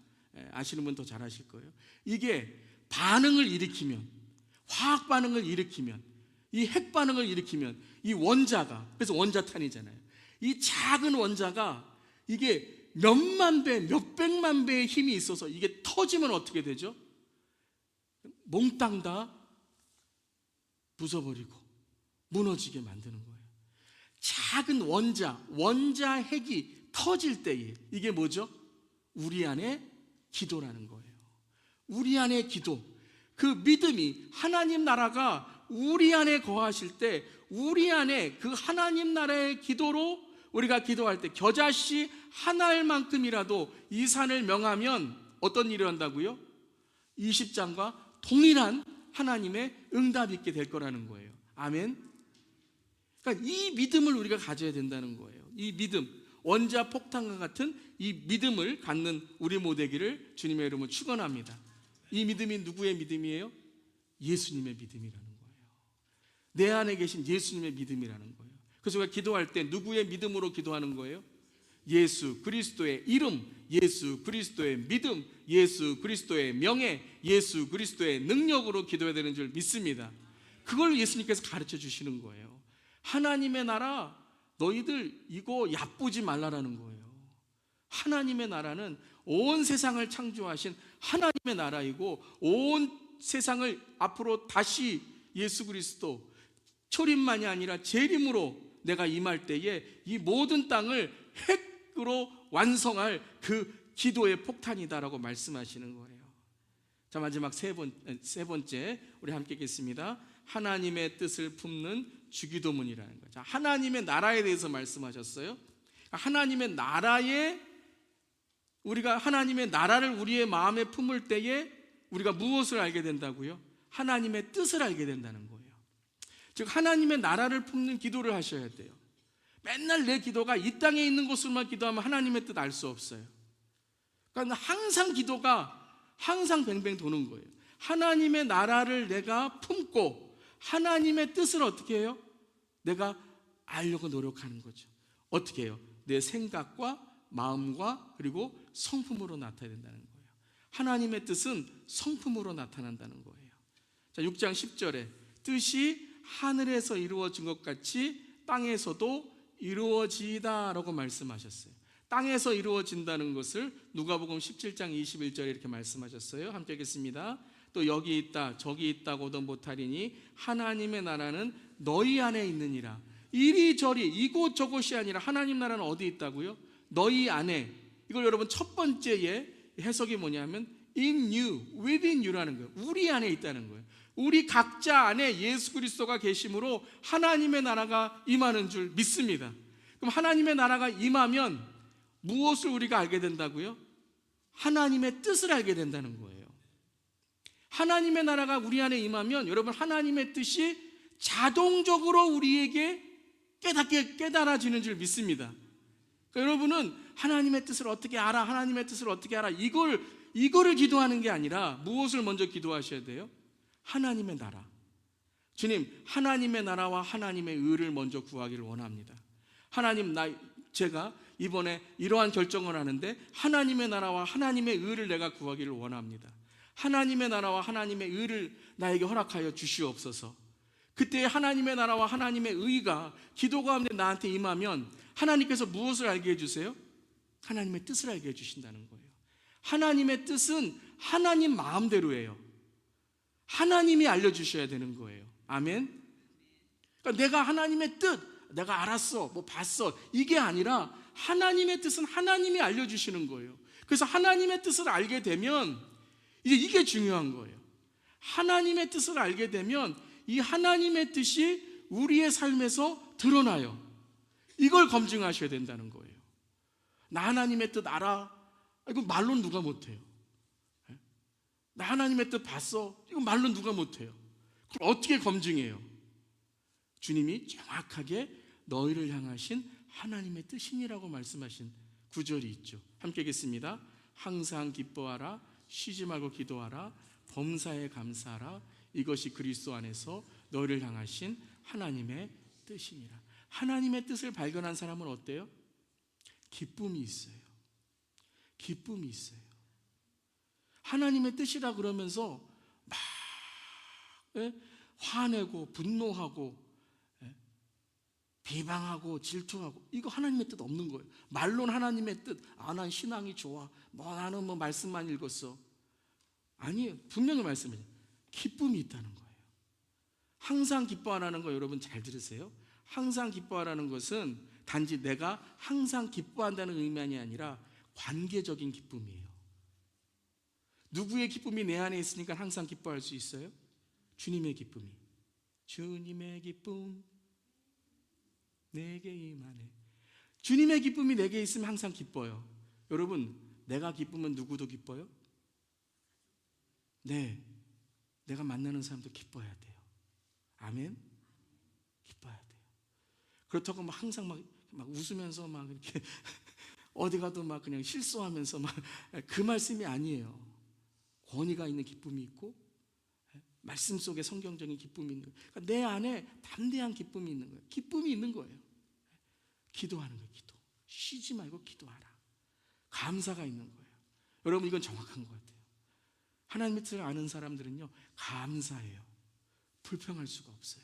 아시는 분 더 잘 아실 거예요. 이게 반응을 일으키면, 화학 반응을 일으키면, 이 핵 반응을 일으키면 이 원자가, 그래서 원자탄이잖아요. 이 작은 원자가 이게 몇만 배, 몇백만 배의 힘이 있어서 이게 터지면 어떻게 되죠? 몽땅 다 부숴버리고 무너지게 만드는 거예요. 작은 원자 핵이 터질 때에 이게 뭐죠? 우리 안에 기도라는 거예요. 우리 안에 기도. 그 믿음이 하나님 나라가 우리 안에 거하실 때 우리 안에 그 하나님 나라의 기도로 우리가 기도할 때 겨자씨 한 알만큼이라도 이 산을 명하면 어떤 일을 한다고요? 20장과 동일한 하나님의 응답이 있게 될 거라는 거예요. 아멘. 그러니까 이 믿음을 우리가 가져야 된다는 거예요. 이 믿음, 원자 폭탄과 같은 이 믿음을 갖는 우리 모두기를 주님의 이름으로 축원합니다. 이 믿음이 누구의 믿음이에요? 예수님의 믿음이라는 거예요. 내 안에 계신 예수님의 믿음이라는 거예요. 그래서 우리가 기도할 때 누구의 믿음으로 기도하는 거예요? 예수 그리스도의 이름, 예수 그리스도의 믿음, 예수 그리스도의 명예, 예수 그리스도의 능력으로 기도해야 되는 줄 믿습니다. 그걸 예수님께서 가르쳐 주시는 거예요. 하나님의 나라 너희들 이거 얕보지 말라라는 거예요. 하나님의 나라는 온 세상을 창조하신 하나님의 나라이고 온 세상을 앞으로 다시 예수 그리스도 초림만이 아니라 재림으로 내가 임할 때에 이 모든 땅을 핵으로 완성할 그 기도의 폭탄이다라고 말씀하시는 거예요. 자, 마지막 세 번째 우리 함께 읽겠습니다. 하나님의 뜻을 품는 주기도문이라는 거죠. 하나님의 나라에 대해서 말씀하셨어요. 하나님의 나라에 우리가 하나님의 나라를 우리의 마음에 품을 때에 우리가 무엇을 알게 된다고요? 하나님의 뜻을 알게 된다는 거예요. 즉 하나님의 나라를 품는 기도를 하셔야 돼요. 맨날 내 기도가 이 땅에 있는 곳으로만 기도하면 하나님의 뜻 알 수 없어요. 그러니까 항상 기도가 항상 뱅뱅 도는 거예요. 하나님의 나라를 내가 품고 하나님의 뜻을 어떻게 해요? 내가 알려고 노력하는 거죠. 어떻게 해요? 내 생각과 마음과 그리고 성품으로 나타나야 된다는 거예요. 하나님의 뜻은 성품으로 나타난다는 거예요. 자, 6장 10절에 뜻이 하늘에서 이루어진 것 같이 땅에서도 이루어지다라고 말씀하셨어요. 땅에서 이루어진다는 것을 누가복음 17장 21절에 이렇게 말씀하셨어요. 함께 읽겠습니다. 또 여기 있다 저기 있다고도 못하리니 하나님의 나라는 너희 안에 있느니라. 이리저리 이곳저곳이 아니라 하나님 나라는 어디 있다고요? 너희 안에. 이걸 여러분 첫 번째의 해석이 뭐냐면 in you, within you라는 거예요. 우리 안에 있다는 거예요. 우리 각자 안에 예수 그리스도가 계심으로 하나님의 나라가 임하는 줄 믿습니다. 그럼 하나님의 나라가 임하면 무엇을 우리가 알게 된다고요? 하나님의 뜻을 알게 된다는 거예요. 하나님의 나라가 우리 안에 임하면 여러분 하나님의 뜻이 자동적으로 우리에게 깨달아지는 줄 믿습니다. 그러니까 여러분은 하나님의 뜻을 어떻게 알아? 하나님의 뜻을 어떻게 알아? 이거를 기도하는 게 아니라 무엇을 먼저 기도하셔야 돼요? 하나님의 나라. 주님, 하나님의 나라와 하나님의 의를 먼저 구하기를 원합니다. 하나님, 제가 이번에 이러한 결정을 하는데 하나님의 나라와 하나님의 의를 내가 구하기를 원합니다. 하나님의 나라와 하나님의 의를 나에게 허락하여 주시옵소서. 그때 하나님의 나라와 하나님의 의가 기도 가운데 나한테 임하면 하나님께서 무엇을 알게 해주세요? 하나님의 뜻을 알게 해주신다는 거예요. 하나님의 뜻은 하나님 마음대로예요. 하나님이 알려주셔야 되는 거예요. 아멘. 그러니까 내가 하나님의 뜻, 내가 알았어, 뭐 봤어, 이게 아니라 하나님의 뜻은 하나님이 알려주시는 거예요. 그래서 하나님의 뜻을 알게 되면 이게 중요한 거예요. 하나님의 뜻을 알게 되면 이 하나님의 뜻이 우리의 삶에서 드러나요. 이걸 검증하셔야 된다는 거예요. 나 하나님의 뜻 알아? 이거 말로는 누가 못해요. 나 하나님의 뜻 봤어? 이거 말로는 누가 못해요. 그럼 어떻게 검증해요? 주님이 정확하게 너희를 향하신 하나님의 뜻이니라고 말씀하신 구절이 있죠. 함께 읽겠습니다. 항상 기뻐하라, 쉬지 말고 기도하라, 범사에 감사하라. 이것이 그리스도 안에서 너희를 향하신 하나님의 뜻이니라. 하나님의 뜻을 발견한 사람은 어때요? 기쁨이 있어요. 기쁨이 있어요. 하나님의 뜻이라 그러면서 막 화내고 분노하고 비방하고 질투하고 이거 하나님의 뜻 없는 거예요. 말로는 하나님의 뜻, 난 신앙이 좋아, 나는 말씀만 읽었어. 아니에요. 분명히 말씀해요. 기쁨이 있다는 거예요. 항상 기뻐하라는 거 여러분 잘 들으세요. 항상 기뻐하라는 것은 단지 내가 항상 기뻐한다는 의미만이 아니라 관계적인 기쁨이에요. 누구의 기쁨이 내 안에 있으니까 항상 기뻐할 수 있어요? 주님의 기쁨이. 주님의 기쁨 내게 임하네. 주님의 기쁨이 내게 있으면 항상 기뻐요. 여러분, 내가 기쁘면 누구도 기뻐요? 네, 내가 만나는 사람도 기뻐야 돼요. 아멘? 기뻐야 돼요. 그렇다고 막 항상 막 웃으면서 막 이렇게 어디 가도 막 그냥 실수하면서 막 그 말씀이 아니에요. 권위가 있는 기쁨이 있고 말씀 속에 성경적인 기쁨이 있는 거예요. 그러니까 내 안에 담대한 기쁨이 있는 거예요. 기쁨이 있는 거예요. 기도하는 거예요. 기도. 쉬지 말고 기도하라. 감사가 있는 거예요. 여러분, 이건 정확한 것 같아요. 하나님의 뜻을 아는 사람들은요, 감사해요. 불평할 수가 없어요.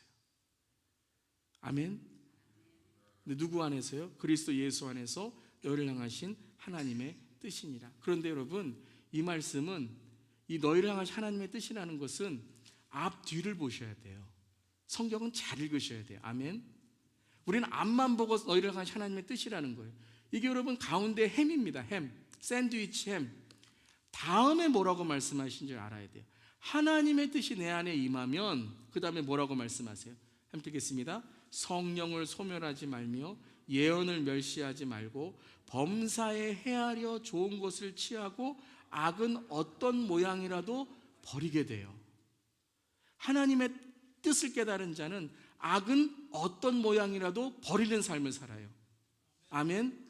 아멘. 근데 누구 안에서요? 그리스도 예수 안에서 너희를 향하신 하나님의 뜻이니라. 그런데 여러분, 이 말씀은 이 너희를 향하신 하나님의 뜻이라는 것은 앞 뒤를 보셔야 돼요. 성경은 잘 읽으셔야 돼요. 아멘. 우리는 앞만 보고 너희를 향하신 하나님의 뜻이라는 거예요. 이게 여러분 가운데 햄입니다. 햄, 샌드위치 햄. 다음에 뭐라고 말씀하신 줄 알아야 돼요. 하나님의 뜻이 내 안에 임하면 그 다음에 뭐라고 말씀하세요? 함께 읽겠습니다. 성령을 소멸하지 말며 예언을 멸시하지 말고 범사에 헤아려 좋은 것을 취하고 악은 어떤 모양이라도 버리게 돼요. 하나님의 뜻을 깨달은 자는 악은 어떤 모양이라도 버리는 삶을 살아요. 아멘.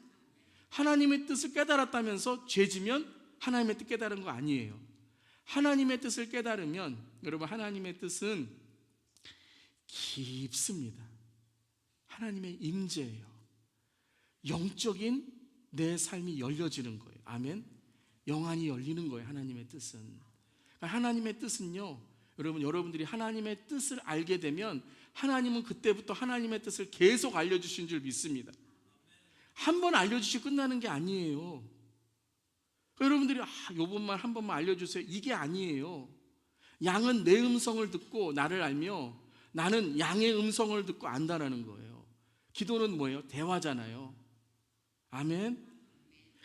하나님의 뜻을 깨달았다면서 죄지면 하나님의 뜻 깨달은 거 아니에요. 하나님의 뜻을 깨달으면 여러분, 하나님의 뜻은 깊습니다. 하나님의 임재예요. 영적인 내 삶이 열려지는 거예요. 아멘. 영안이 열리는 거예요. 하나님의 뜻은. 하나님의 뜻은요, 여러분들이 하나님의 뜻을 알게 되면 하나님은 그때부터 하나님의 뜻을 계속 알려주신 줄 믿습니다. 한 번 알려주시고 끝나는 게 아니에요. 여러분들이 요번만 한 번만 알려주세요, 이게 아니에요. 양은 내 음성을 듣고 나를 알며 나는 양의 음성을 듣고 안다라는 거예요. 기도는 뭐예요? 대화잖아요. 아멘.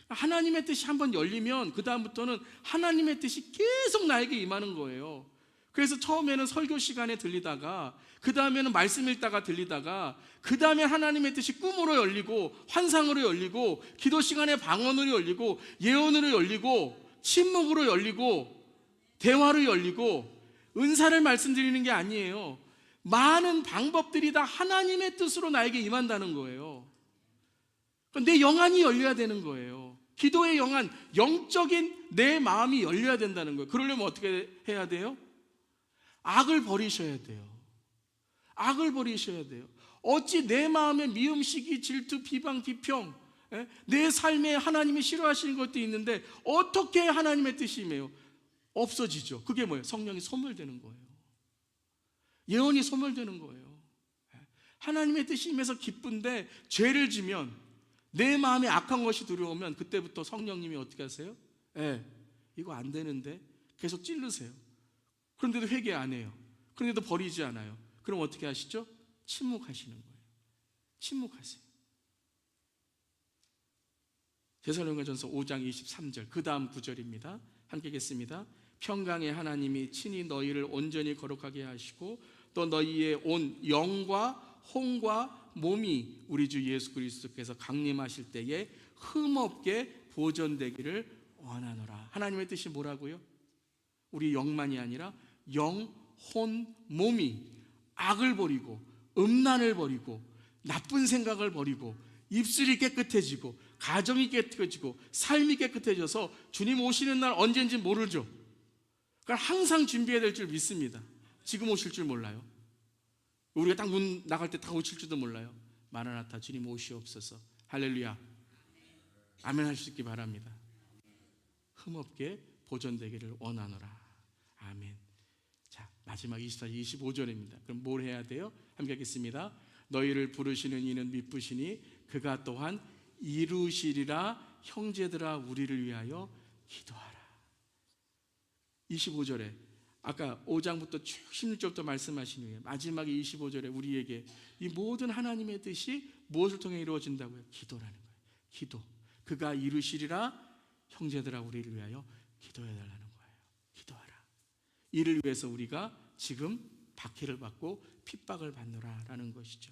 하나님의 뜻이 한번 열리면 그 다음부터는 하나님의 뜻이 계속 나에게 임하는 거예요. 그래서 처음에는 설교 시간에 들리다가 그 다음에는 말씀 읽다가 들리다가 그 다음에 하나님의 뜻이 꿈으로 열리고 환상으로 열리고 기도 시간에 방언으로 열리고 예언으로 열리고 침묵으로 열리고 대화로 열리고 은사를 말씀드리는 게 아니에요. 많은 방법들이 다 하나님의 뜻으로 나에게 임한다는 거예요. 내 영안이 열려야 되는 거예요. 기도의 영안, 영적인 내 마음이 열려야 된다는 거예요. 그러려면 어떻게 해야 돼요? 악을 버리셔야 돼요. 악을 버리셔야 돼요. 어찌 내 마음에 미움, 시기, 질투, 비방, 비평, 내 삶에 하나님이 싫어하시는 것도 있는데 어떻게 하나님의 뜻이 임해요? 없어지죠. 그게 뭐예요? 성령이 소멸되는 거예요. 예언이 소멸되는 거예요. 하나님의 뜻이 임해서 기쁜데 죄를 지면 내 마음에 악한 것이 들어오면 그때부터 성령님이 어떻게 하세요? 이거 안 되는데 계속 찌르세요. 그런데도 회개 안 해요. 그런데도 버리지 않아요. 그럼 어떻게 하시죠? 침묵하시는 거예요. 침묵하세요. 데살로니가전서 5장 23절 그 다음 구절입니다. 함께 읽겠습니다. 평강의 하나님이 친히 너희를 온전히 거룩하게 하시고 또 너희의 온 영과 혼과 몸이 우리 주 예수 그리스도께서 강림하실 때에 흠없게 보존되기를 원하노라. 하나님의 뜻이 뭐라고요? 우리 영만이 아니라 영, 혼, 몸이 악을 버리고 음란을 버리고 나쁜 생각을 버리고 입술이 깨끗해지고 가정이 깨끗해지고 삶이 깨끗해져서 주님 오시는 날 언제인지 모르죠. 그러니까 항상 준비해야 될 줄 믿습니다. 지금 오실 줄 몰라요. 우리가 딱 문 나갈 때 다 오실 줄도 몰라요. 마라나타 주님 오시옵소서. 할렐루야. 아멘 할 수 있기 바랍니다. 흠없게 보존되기를 원하노라. 아멘. 자, 마지막 24절 25절입니다. 그럼 뭘 해야 돼요? 함께 하겠습니다. 너희를 부르시는 이는 미쁘시니 그가 또한 이루시리라. 형제들아 우리를 위하여 기도하라. 25절에 아까 5장부터 쭉 16절부터 말씀하신 후에 마지막에 25절에 우리에게 이 모든 하나님의 뜻이 무엇을 통해 이루어진다고요? 기도라는 거예요. 기도. 그가 이루시리라. 형제들아, 우리를 위하여 기도해달라는 거예요. 기도하라. 이를 위해서 우리가 지금 박해를 받고 핍박을 받노라라는 것이죠.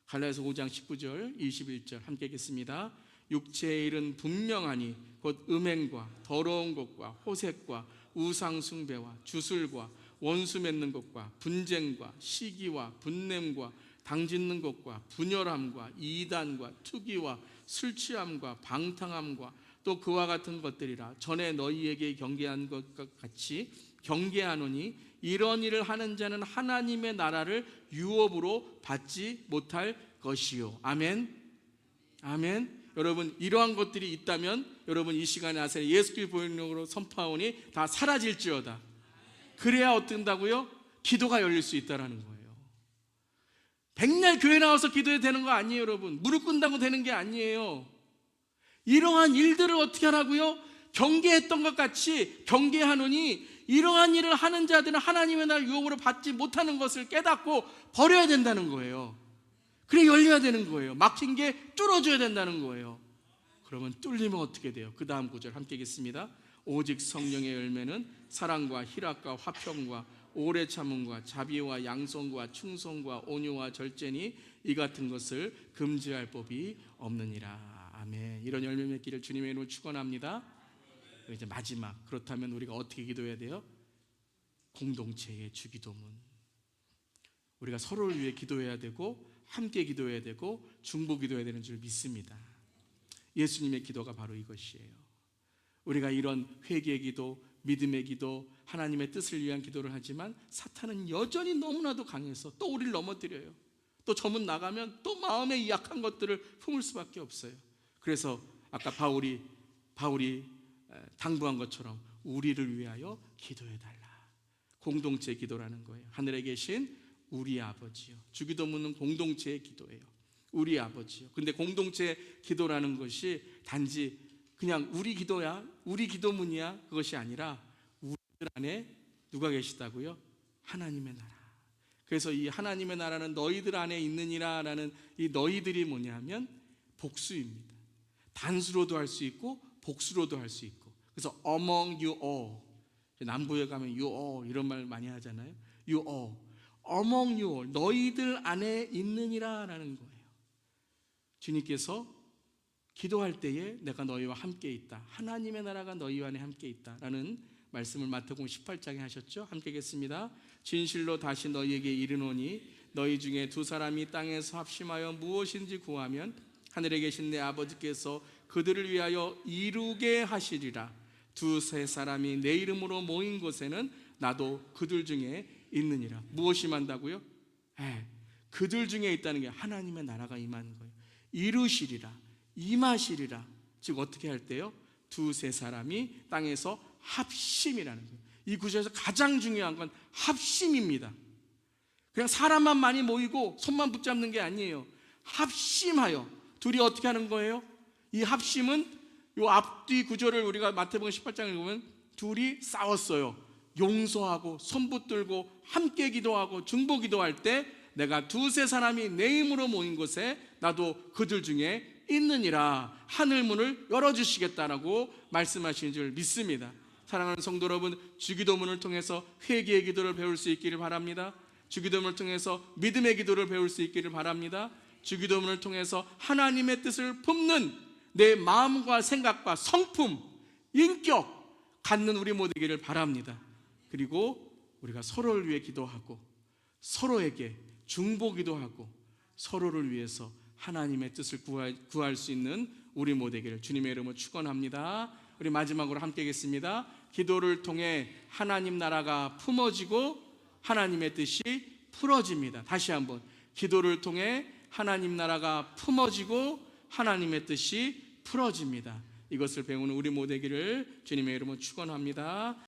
갈라디아서 5장 19절 21절 함께 읽겠습니다. 육체의 일은 분명하니 곧 음행과 더러운 것과 호색과 우상 숭배와 주술과 원수 맺는 것과 분쟁과 시기와 분냄과 당짓는 것과 분열함과 이단과 투기와 술 취함과 방탕함과 또 그와 같은 것들이라. 전에 너희에게 경계한 것과 같이 경계하노니 이런 일을 하는 자는 하나님의 나라를 유업으로 받지 못할 것이요. 아멘. 아멘. 여러분, 이러한 것들이 있다면 여러분 이 시간에 아세요. 예수 그리스도 보혈력으로 선포하오니 다 사라질지어다. 그래야 어떤다고요? 기도가 열릴 수 있다라는 거예요. 백날 교회 나와서 기도해야 되는 거 아니에요, 여러분. 무릎 꿇는다고 되는 게 아니에요. 이러한 일들을 어떻게 하라고요? 경계했던 것 같이 경계하노니 이러한 일을 하는 자들은 하나님의 나라 유업으로 받지 못하는 것을 깨닫고 버려야 된다는 거예요. 그래 열려야 되는 거예요. 막힌 게 뚫어줘야 된다는 거예요. 그러면 뚫리면 어떻게 돼요? 그 다음 구절 함께 읽겠습니다. 오직 성령의 열매는 사랑과 희락과 화평과 오래 참음과 자비와 양성과 충성과 온유와 절제니 이 같은 것을 금지할 법이 없느니라. 아멘. 이런 열매 맺기를 주님의 이름으로 축원합니다. 이제 마지막, 그렇다면 우리가 어떻게 기도해야 돼요? 공동체의 주기도문. 우리가 서로를 위해 기도해야 되고 함께 기도해야 되고 중보 기도해야 되는 줄 믿습니다. 예수님의 기도가 바로 이것이에요. 우리가 이런 회개의 기도, 믿음의 기도, 하나님의 뜻을 위한 기도를 하지만 사탄은 여전히 너무나도 강해서 또 우리를 넘어뜨려요. 또 저문 나가면 또 마음의 약한 것들을 품을 수밖에 없어요. 그래서 아까 바울이 당부한 것처럼 우리를 위하여 기도해달라. 공동체 기도라는 거예요. 하늘에 계신 우리 아버지요. 주기도문은 공동체의 기도예요. 우리 아버지요. 근데 공동체 기도라는 것이 단지 그냥 우리 기도야, 우리 기도문이야, 그것이 아니라 우리들 안에 누가 계시다고요? 하나님의 나라. 그래서 이 하나님의 나라는 너희들 안에 있느니라 라는 이 너희들이 뭐냐면 복수입니다. 단수로도 할 수 있고 복수로도 할 수 있고. 그래서 among you all, 남부에 가면 you all 이런 말 많이 하잖아요. you all, among you all, 너희들 안에 있느니라 라는 거예요. 주님께서 기도할 때에 내가 너희와 함께 있다, 하나님의 나라가 너희 안에 함께 있다 라는 말씀을 마태복음 18장에 하셨죠. 함께 읽겠습니다. 진실로 다시 너희에게 이르노니 너희 중에 두 사람이 땅에서 합심하여 무엇인지 구하면 하늘에 계신 내 아버지께서 그들을 위하여 이루게 하시리라. 두세 사람이 내 이름으로 모인 곳에는 나도 그들 중에 있느니라. 무엇이 임한다고요? 그들 중에 있다는 게 하나님의 나라가 임하는 거예요. 이루시리라, 임하시리라. 즉 어떻게 할 때요? 두세 사람이 땅에서 합심이라는 거예요. 이 구절에서 가장 중요한 건 합심입니다. 그냥 사람만 많이 모이고 손만 붙잡는 게 아니에요. 합심하여. 둘이 어떻게 하는 거예요? 이 합심은 이 앞뒤 구절을 우리가 마태복음 18장을 보면 둘이 싸웠어요. 용서하고 손 붙들고 함께 기도하고 중보 기도할 때 내가 두세 사람이 내 힘으로 모인 곳에 나도 그들 중에 있느니라. 하늘 문을 열어주시겠다라고 말씀하시는 줄 믿습니다. 사랑하는 성도 여러분, 주기도문을 통해서 회개의 기도를 배울 수 있기를 바랍니다. 주기도문을 통해서 믿음의 기도를 배울 수 있기를 바랍니다. 주기도문을 통해서 하나님의 뜻을 품는 내 마음과 생각과 성품, 인격 갖는 우리 모두 되기를 바랍니다. 그리고 우리가 서로를 위해 기도하고 서로에게 중보 기도하고 서로를 위해서 하나님의 뜻을 구할 수 있는 우리 모두 되기를 주님의 이름으로 축원합니다. 우리 마지막으로 함께 하겠습니다. 기도를 통해 하나님 나라가 품어지고 하나님의 뜻이 풀어집니다. 다시 한번, 기도를 통해 하나님 나라가 품어지고 하나님의 뜻이 풀어집니다. 이것을 배우는 우리 모두 되기를 주님의 이름으로 축원합니다.